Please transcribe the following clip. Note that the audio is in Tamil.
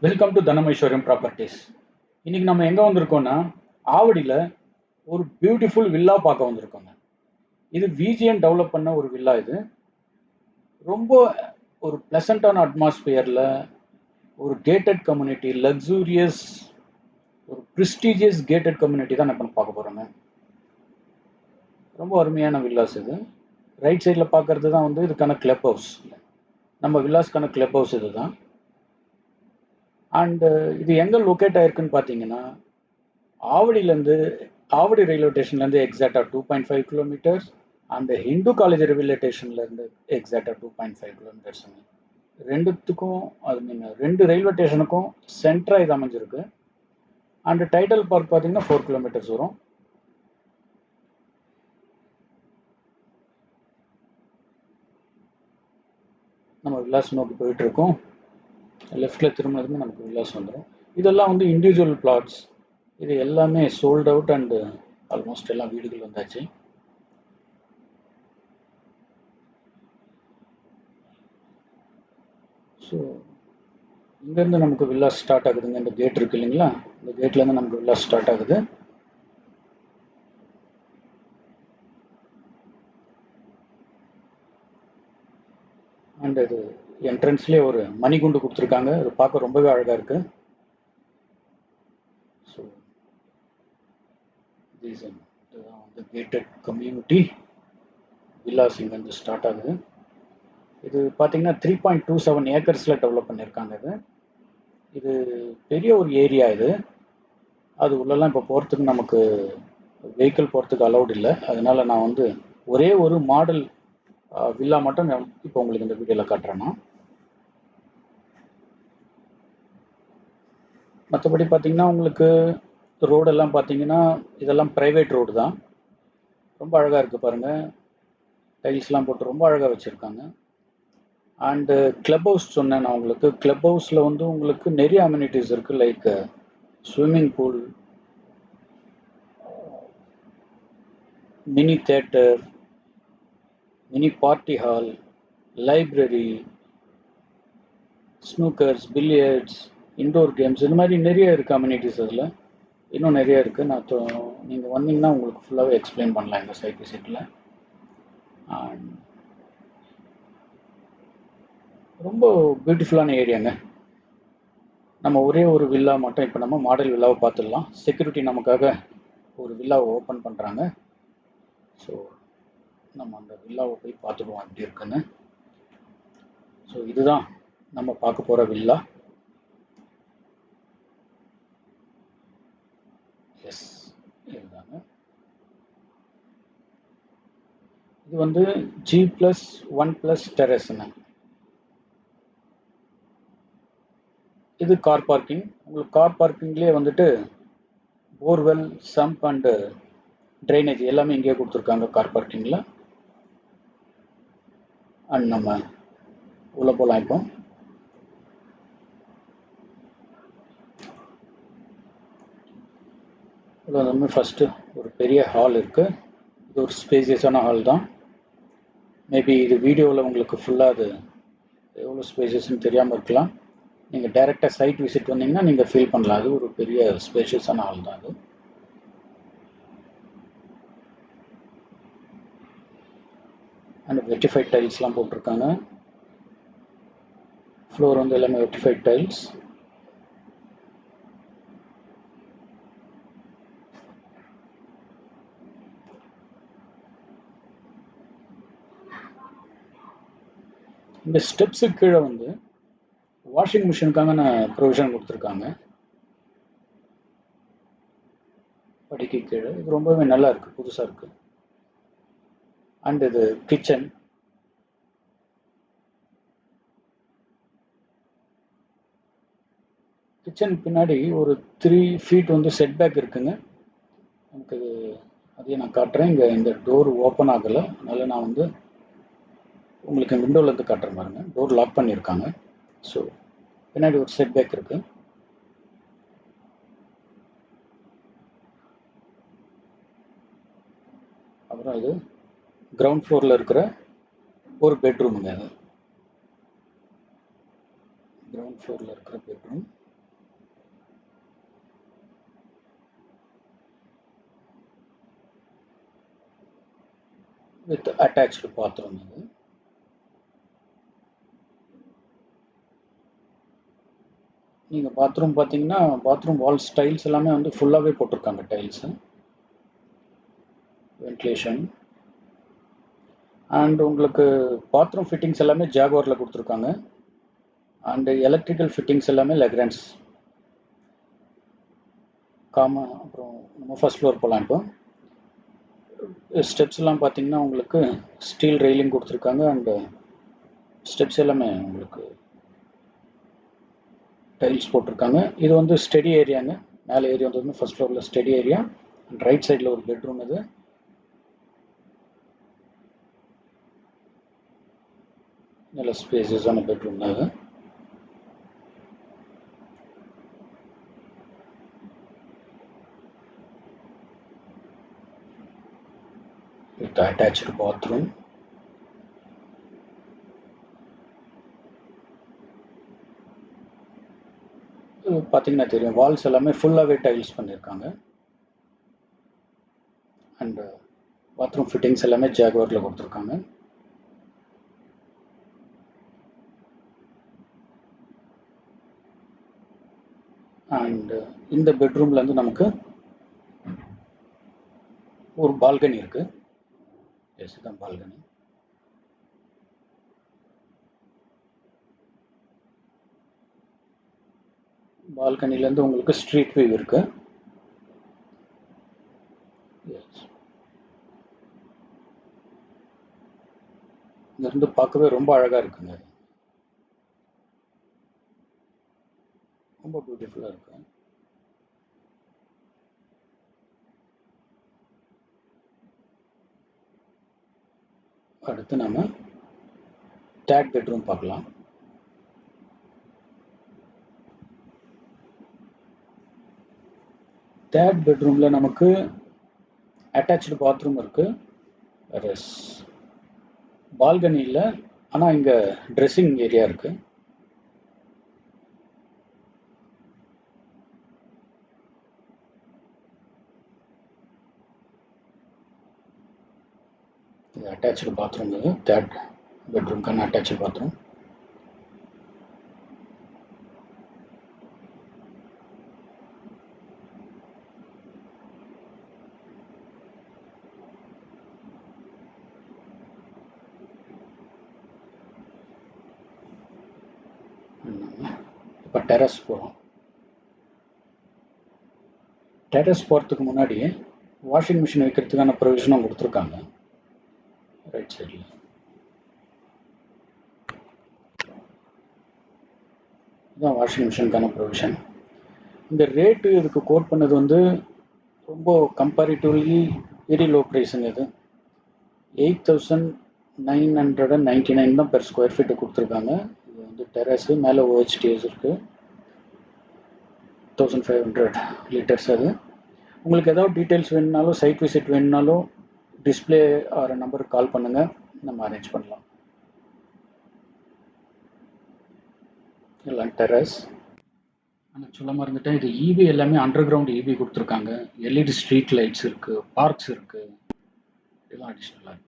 Welcome to தனமைஸ்வரம் properties. இன்னைக்கு நம்ம எங்கே வந்திருக்கோம்னா ஆவடியில் ஒரு பியூட்டிஃபுல் வில்லா பார்க்க வந்திருக்கோங்க. இது விஜிஎன் டெவலப் பண்ண ஒரு வில்லா. இது ரொம்ப ஒரு ப்ளசண்ட்டான அட்மாஸ்பியரில் ஒரு கேட்டட் கம்யூனிட்டி, லக்ஸூரியஸ் ஒரு ப்ரிஸ்டீஜியஸ் கேட்டட் கம்யூனிட்டி தான் நம்ம பார்க்க போகிறோங்க. ரொம்ப அருமையான வில்லாஸ் இது. ரைட் சைடில் பார்க்குறது தான் வந்து இதுக்கான கிளப் ஹவுஸ். நம்ம வில்லாஸ்க்கான கிளப் ஹவுஸ் இது தான். அண்டு இது எங்கே லொக்கேட் ஆகிருக்குன்னு பார்த்தீங்கன்னா, ஆவடி ரயில்வே ஸ்டேஷன்லேருந்து எக்ஸாக்டாக 2.5 கிலோமீட்டர்ஸ், அந்த ஹிந்து காலேஜ் ரயில்வே ஸ்டேஷன்லேருந்து எக்ஸாக்டாக 2.5 கிலோமீட்டர்ஸுங்க. ரெண்டுத்துக்கும் ரெண்டு ரயில்வே ஸ்டேஷனுக்கும் சென்டராக இது அமைஞ்சிருக்கு. அண்டு டைட்டில் பார்க் பார்த்தீங்கன்னா 4 கிலோமீட்டர்ஸ் வரும். நம்ம வில்லாஸ் நோக்கி போயிட்டு இருக்கோம். லெஃப்டில் திரும்பினதுமே நமக்கு வில்லாஸ் வந்துடும். இதெல்லாம் வந்து இண்டிவிஜுவல் பிளாட்ஸ். இது எல்லாமே சோல்ட் அவுட் அண்டு ஆல்மோஸ்ட் எல்லாம் வீடுகள் வந்தாச்சு. ஸோ இங்கேருந்து நமக்கு வில்லாஸ் ஸ்டார்ட் ஆகுதுங்க. இந்த கேட் இருக்கு இல்லைங்களா, இந்த கேட்லேருந்து நமக்கு வில்லாஸ் ஸ்டார்ட் ஆகுது. அண்ட் இது என்ட்ரன்ஸ்லேயே ஒரு மணிகுண்டு கொடுத்துருக்காங்க. அது பார்க்க ரொம்பவே அழகாக இருக்கு. ஸோ இதுதான் வந்து கேட்டட் கம்யூனிட்டி வில்லாஸ் இங்கேருந்து ஸ்டார்ட் ஆகுது. இது பார்த்தீங்கன்னா 3.27 ஏக்கர்ஸில் டெவலப் பண்ணியிருக்காங்க. இது பெரிய ஒரு ஏரியா. இது அது உள்ளெல்லாம் இப்போ போகிறதுக்கு நமக்கு வெஹிக்கிள் போகிறதுக்கு அலௌட் இல்லை. அதனால நான் வந்து ஒரே ஒரு மாடல் வில்லா மட்டும் இப்போ உங்களுக்கு இந்த வீடியோவில் காட்டுறேன்னா. மற்றபடி பார்த்தீங்கன்னா உங்களுக்கு ரோடெல்லாம் பார்த்தீங்கன்னா இதெல்லாம் ப்ரைவேட் ரோடு தான். ரொம்ப அழகாக இருக்குது பாருங்கள். டைல்ஸ்லாம் போட்டு ரொம்ப அழகாக வச்சுருக்காங்க. அண்டு கிளப் ஹவுஸ் சொன்னேன் நான் உங்களுக்கு. கிளப் ஹவுஸில் வந்து உங்களுக்கு நிறைய அம்யூனிட்டிஸ் இருக்குது. Like swimming pool, mini theatre, mini party hall, library, snookers, billiards, indoor games, இந்த மாதிரி நிறைய இருக்குது அம்யூனிட்டிஸ். அதில் இன்னும் நிறைய இருக்குது. நீங்கள் வந்தீங்கன்னா உங்களுக்கு ஃபுல்லாகவே எக்ஸ்பிளைன் பண்ணலாம் இந்த சைட் விசிட்டில். ரொம்ப பியூட்டிஃபுல்லான ஏரியாங்க. நம்ம ஒரே ஒரு வில்லா மட்டும் இப்போ நம்ம மாடல் வில்லாவை பார்த்துடலாம். செக்யூரிட்டி நமக்காக ஒரு வில்லாவை ஓப்பன் பண்ணுறாங்க. ஸோ நம்ம அந்த வில்லாவை போய் பார்த்துடுவோம் எப்படி இருக்குன்னு. ஸோ இதுதான் நம்ம பார்க்க போகிற வில்லா. எஸ், இதுதாங்க. இது வந்து G+1+ டெரஸ்ங்க. இது கார் பார்க்கிங். உங்களுக்கு கார் பார்க்கிங்லேயே வந்துட்டு போர்வெல், சம்ப் அண்டு ட்ரைனேஜ் எல்லாமே இங்கேயே கொடுத்துருக்காங்க கார் பார்க்கிங்கில். அண்ட் நம்ம உள்ளே போகலாம். இப்போ இதில் வந்து ஃபஸ்ட்டு ஒரு பெரிய ஹால் இருக்குது. இது ஒரு ஸ்பேசியஸான ஹால் தான். மேபி இது வீடியோவில் உங்களுக்கு ஃபுல்லாக அது எவ்வளோ ஸ்பேசியஸ்ன்னு தெரியாமல் இருக்கலாம். நீங்கள் டைரெக்டாக சைட் விசிட் வந்தீங்கன்னா நீங்கள் ஃபீல் பண்ணலாம். அது ஒரு பெரிய ஸ்பேஷியஸான ஹால் தான் அது. அண்ட் வெட்டிஃபைட் டைல்ஸ்லாம் போட்டிருக்காங்க. ஃப்ளோர் வந்து எல்லாமே வெட்டிஃபைட் டைல்ஸ். இந்த ஸ்டெப்ஸுக்கு கீழே வந்து வாஷிங் மிஷினுக்கான ப்ரொவிஷன் கொடுத்துருக்காங்க படிக்கு கீழே. இது ரொம்பவே நல்லா இருக்குது, புதுசாக இருக்குது. அண்ட் இது கிச்சன். கிச்சன் பின்னாடி ஒரு 3 ஃபீட் வந்து செட் பேக் இருக்குங்க. எனக்கு அதையும் நான் காட்டுறேன். இங்கே இந்த டோர் ஓப்பன் ஆகலை, அதனால் நான் வந்து உங்களுக்கு விண்டோலேருந்து காட்டுற பாருங்க. டோர் லாக் பண்ணியிருக்காங்க. ஸோ பின்னாடி ஒரு செட் பேக் இருக்கு. அப்புறம் இது கிரவுண்ட் ஃப்ளோரில் இருக்கிற ஒரு பெட்ரூமுங்க. அது கிரவுண்ட் ஃப்ளோரில் இருக்கிற பெட்ரூம். With attached bathroom. இது நீங்கள் பாத்ரூம் பார்த்தீங்கன்னா பாத்ரூம் வால் டைல்ஸ் எல்லாமே வந்து ஃபுல்லாகவே போட்டிருக்காங்க. டைல்ஸு, வென்டிலேஷன் அண்ட் உங்களுக்கு பாத்ரூம் ஃபிட்டிங்ஸ் எல்லாமே ஜாகுவாரில் கொடுத்துருக்காங்க. அண்டு எலக்ட்ரிக்கல் ஃபிட்டிங்ஸ் எல்லாமே லெக்ரான்ஸ். அப்புறம் நம்ம ஃபர்ஸ்ட் ஃப்ளோர் போகலாம். இப்போ ஸ்டெப்ஸ் எல்லாம் பார்த்தீங்கன்னா உங்களுக்கு ஸ்டீல் ரெயிலிங் கொடுத்துருக்காங்க. அண்டு ஸ்டெப்ஸ் எல்லாமே உங்களுக்கு டைல்ஸ் போட்டிருக்காங்க. இது வந்து ஸ்டடி ஏரியாங்க. மேலே ஏரியா வந்து ஃபர்ஸ்ட் ஃப்ளோரில் ஸ்டடி ஏரியா. அண்ட் ரைட் சைடில் ஒரு பெட்ரூம். இது நல்ல ஸ்பேசியஸான பெட்ரூம் தான். இது வித் அட்டாச்டு பாத்ரூம். பார்த்தீங்கன்னா தெரியும், வால்ஸ் எல்லாமே ஃபுல்லாகவே டைல்ஸ் பண்ணியிருக்காங்க. அண்டு பாத்ரூம் ஃபிட்டிங்ஸ் எல்லாமே ஜாகுவாரில் கொடுத்துருக்காங்க. அண்டு இந்த பெட்ரூம்லேருந்து நமக்கு ஒரு பால்கனி இருக்குது. எஸ், இதுதான் பால்கனி. பால்கனிலேருந்து உங்களுக்கு ஸ்ட்ரீட் வியூ இருக்குது. எஸ், இங்கேருந்து பார்க்கவே ரொம்ப அழகாக இருக்குங்க. ரொம்ப பியூட்டிஃபுல்லாக இருக்கு. அடுத்து நம்ம தேர்ட் பெட்ரூம் பார்க்கலாம். தேர்ட் பெட்ரூமில் நமக்கு அட்டாச்சு பாத்ரூம் இருக்குது. எஸ், பால்கனி இல்லை, ஆனால் இங்கே ட்ரெஸ்ஸிங் ஏரியா இருக்குது. இது அட்டாச்சு பாத்ரூம். இது தேர்ட் பெட்ரூம்க்கான அட்டாச்சு பாத்ரூம். இப்போ டெரஸ் போகிறோம். டெரஸ் போகிறதுக்கு முன்னாடி வாஷிங் மிஷின் வைக்கிறதுக்கான ப்ரொவிஷனும் கொடுத்துருக்காங்க ரைட் சைடில். இதுதான் வாஷிங் மிஷினுக்கான ப்ரொவிஷன். இந்த ரேட்டு இதுக்கு கோட் பண்ணது வந்து ரொம்ப கம்பேரிட்டிவ்லி வெரி லோ ப்ரைஸுங்க. இது 8,999 தான் பெர் ஸ்கொயர் ஃபீட்டு கொடுத்துருக்காங்க. இது வந்து டெரஸு, மேலே OHTS இருக்குது, 1500 லிட்டர்ஸ். அது உங்களுக்கு ஏதாவது டீட்டெயில்ஸ் வேணுனாலும், சைட் விசிட் வேணுனாலும் டிஸ்பிளே ஆகிற நம்பருக்கு கால் பண்ணுங்கள், நம்ம அரேஞ்ச் பண்ணலாம். எல்லாம் டெரஸ். ஆனால் சொல்ல மறந்துட்டேன், இது இபி எல்லாமே அண்டர் கிரவுண்ட் இபி கொடுத்துருக்காங்க. எல்இடி ஸ்ட்ரீட் லைட்ஸ் இருக்குது, பார்க்ஸ் இருக்குது, இதெல்லாம் அடிஷ்னலாக இருக்குது.